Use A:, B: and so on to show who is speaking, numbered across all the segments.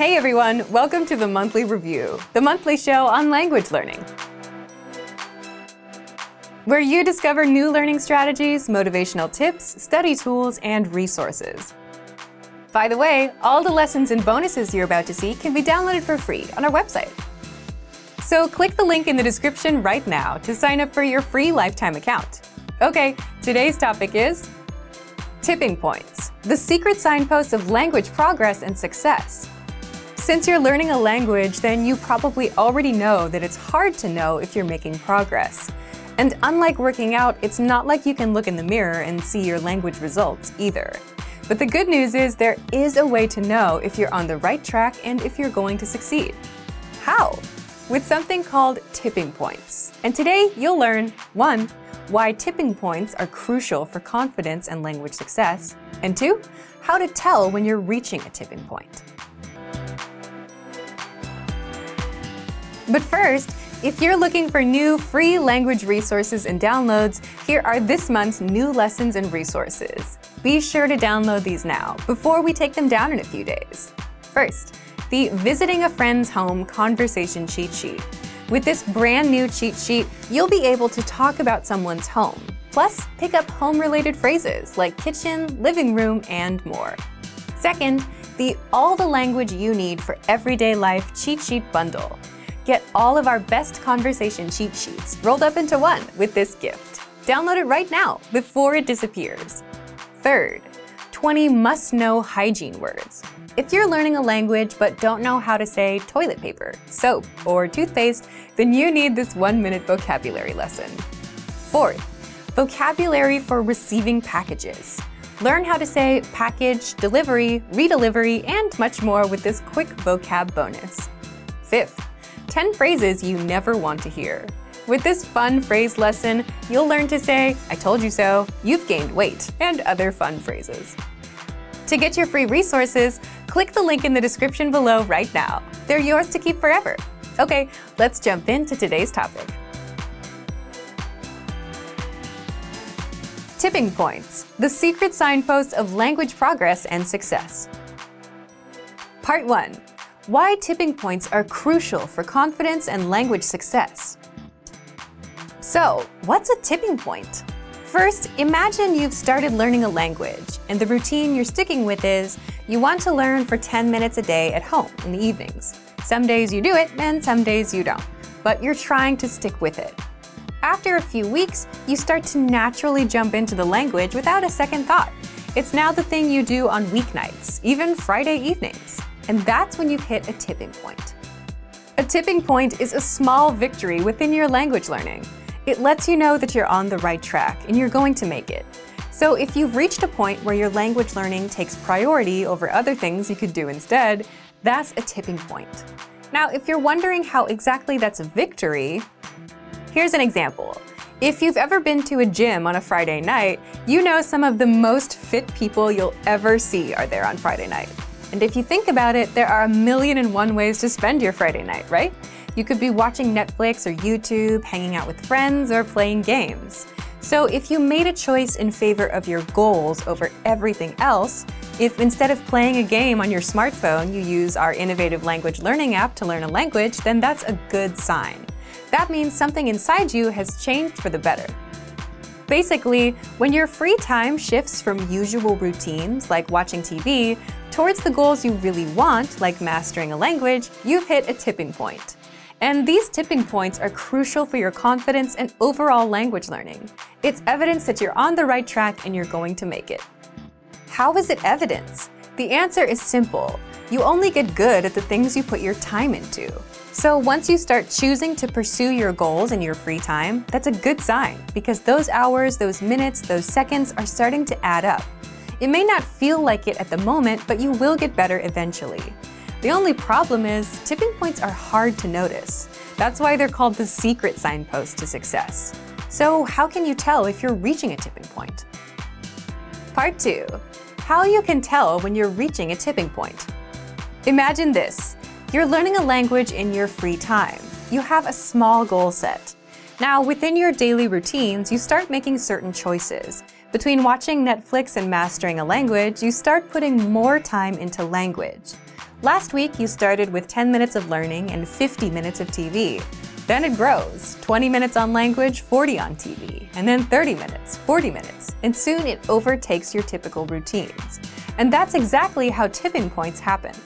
A: Hey everyone, welcome to the Monthly Review, the monthly show on language learning, where you discover new learning strategies, motivational tips, study tools, and resources. By the way, all the lessons and bonuses you're about to see can be downloaded for free on our website. So click the link in the description right now to sign up for your free lifetime account. Okay, today's topic is tipping points, the secret signposts of language progress and success. Since you're learning a language, then you probably already know that it's hard to know if you're making progress. And unlike working out, it's not like you can look in the mirror and see your language results either. But the good news is there is a way to know if you're on the right track and if you're going to succeed. How? With something called tipping points. And today you'll learn 1. Why tipping points are crucial for confidence and language success, and 2. How to tell when you're reaching a tipping point. But first, if you're looking for new free language resources and downloads, here are this month's new lessons and resources. Be sure to download these now, before we take them down in a few days. First, the Visiting a Friend's Home Conversation Cheat Sheet. With this brand new cheat sheet, you'll be able to talk about someone's home, plus pick up home-related phrases like kitchen, living room, and more. Second, the All the Language You Need for Everyday Life Cheat Sheet Bundle. Get all of our best conversation cheat sheets rolled up into one with this gift. Download it right now before it disappears. Third, 20 must-know hygiene words. If you're learning a language but don't know how to say toilet paper, soap, or toothpaste, then you need this 1-minute vocabulary lesson. Fourth, vocabulary for receiving packages. Learn how to say package, delivery, redelivery, and much more with this quick vocab bonus. Fifth, 10 phrases you never want to hear. With this fun phrase lesson, you'll learn to say, I told you so, you've gained weight, and other fun phrases. To get your free resources, click the link in the description below right now. They're yours to keep forever. Okay, let's jump into today's topic. Tipping points, the secret signposts of language progress and success. Part 1. Why tipping points are crucial for confidence and language success. So, what's a tipping point? First, imagine you've started learning a language, and the routine you're sticking with is you want to learn for 10 minutes a day at home in the evenings. Some days you do it, and some days you don't, but you're trying to stick with it. After a few weeks, you start to naturally jump into the language without a second thought. It's now the thing you do on weeknights, even Friday evenings. And that's when you've hit a tipping point. A tipping point is a small victory within your language learning. It lets you know that you're on the right track and you're going to make it. So if you've reached a point where your language learning takes priority over other things you could do instead, that's a tipping point. Now, if you're wondering how exactly that's a victory, here's an example. If you've ever been to a gym on a Friday night, you know some of the most fit people you'll ever see are there on Friday night. And if you think about it, there are 1,000,001 ways to spend your Friday night, right? You could be watching Netflix or YouTube, hanging out with friends, or playing games. So if you made a choice in favor of your goals over everything else, if instead of playing a game on your smartphone, you use our innovative language learning app to learn a language, then that's a good sign. That means something inside you has changed for the better. Basically, when your free time shifts from usual routines, like watching TV, towards the goals you really want, like mastering a language, you've hit a tipping point. And these tipping points are crucial for your confidence and overall language learning. It's evidence that you're on the right track and you're going to make it. How is it evidence? The answer is simple. You only get good at the things you put your time into. So once you start choosing to pursue your goals in your free time, that's a good sign, because those hours, those minutes, those seconds are starting to add up. It may not feel like it at the moment, but you will get better eventually. The only problem is tipping points are hard to notice. That's why they're called the secret signpost to success. So how can you tell if you're reaching a tipping point? Part 2. How you can tell when you're reaching a tipping point. Imagine this. You're learning a language in your free time. You have a small goal set. Now, within your daily routines, you start making certain choices. Between watching Netflix and mastering a language, you start putting more time into language. Last week, you started with 10 minutes of learning and 50 minutes of TV. Then it grows, 20 minutes on language, 40 on TV, and then 30 minutes, 40 minutes, and soon it overtakes your typical routines. And that's exactly how tipping points happen.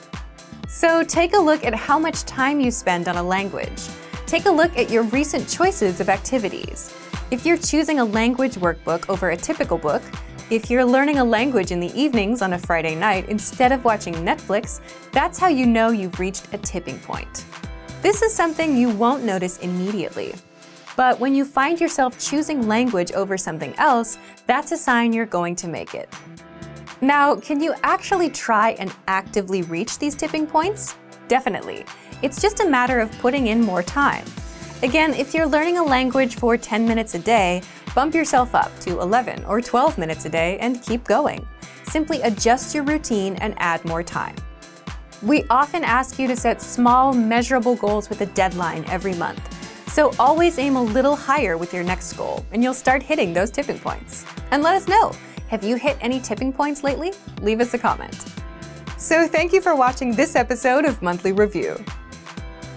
A: So take a look at how much time you spend on a language. Take a look at your recent choices of activities. If you're choosing a language workbook over a typical book, if you're learning a language in the evenings on a Friday night instead of watching Netflix, that's how you know you've reached a tipping point. This is something you won't notice immediately. But when you find yourself choosing language over something else, that's a sign you're going to make it. Now, can you actually try and actively reach these tipping points? Definitely. It's just a matter of putting in more time. Again, if you're learning a language for 10 minutes a day, bump yourself up to 11 or 12 minutes a day and keep going. Simply adjust your routine and add more time. We often ask you to set small, measurable goals with a deadline every month. So always aim a little higher with your next goal, and you'll start hitting those tipping points. And let us know, have you hit any tipping points lately? Leave us a comment. So thank you for watching this episode of Monthly Review.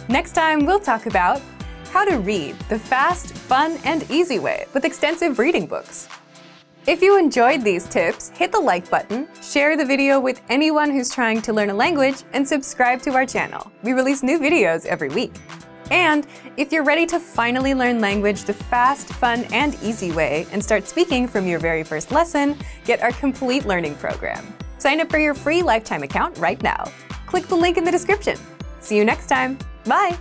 A: Next time, we'll talk about how to read the fast, fun, and easy way with extensive reading books. If you enjoyed these tips, hit the like button, share the video with anyone who's trying to learn a language, and subscribe to our channel. We release new videos every week. And if you're ready to finally learn language the fast, fun, and easy way and start speaking from your very first lesson, get our complete learning program. Sign up for your free lifetime account right now. Click the link in the description. See you next time. Bye!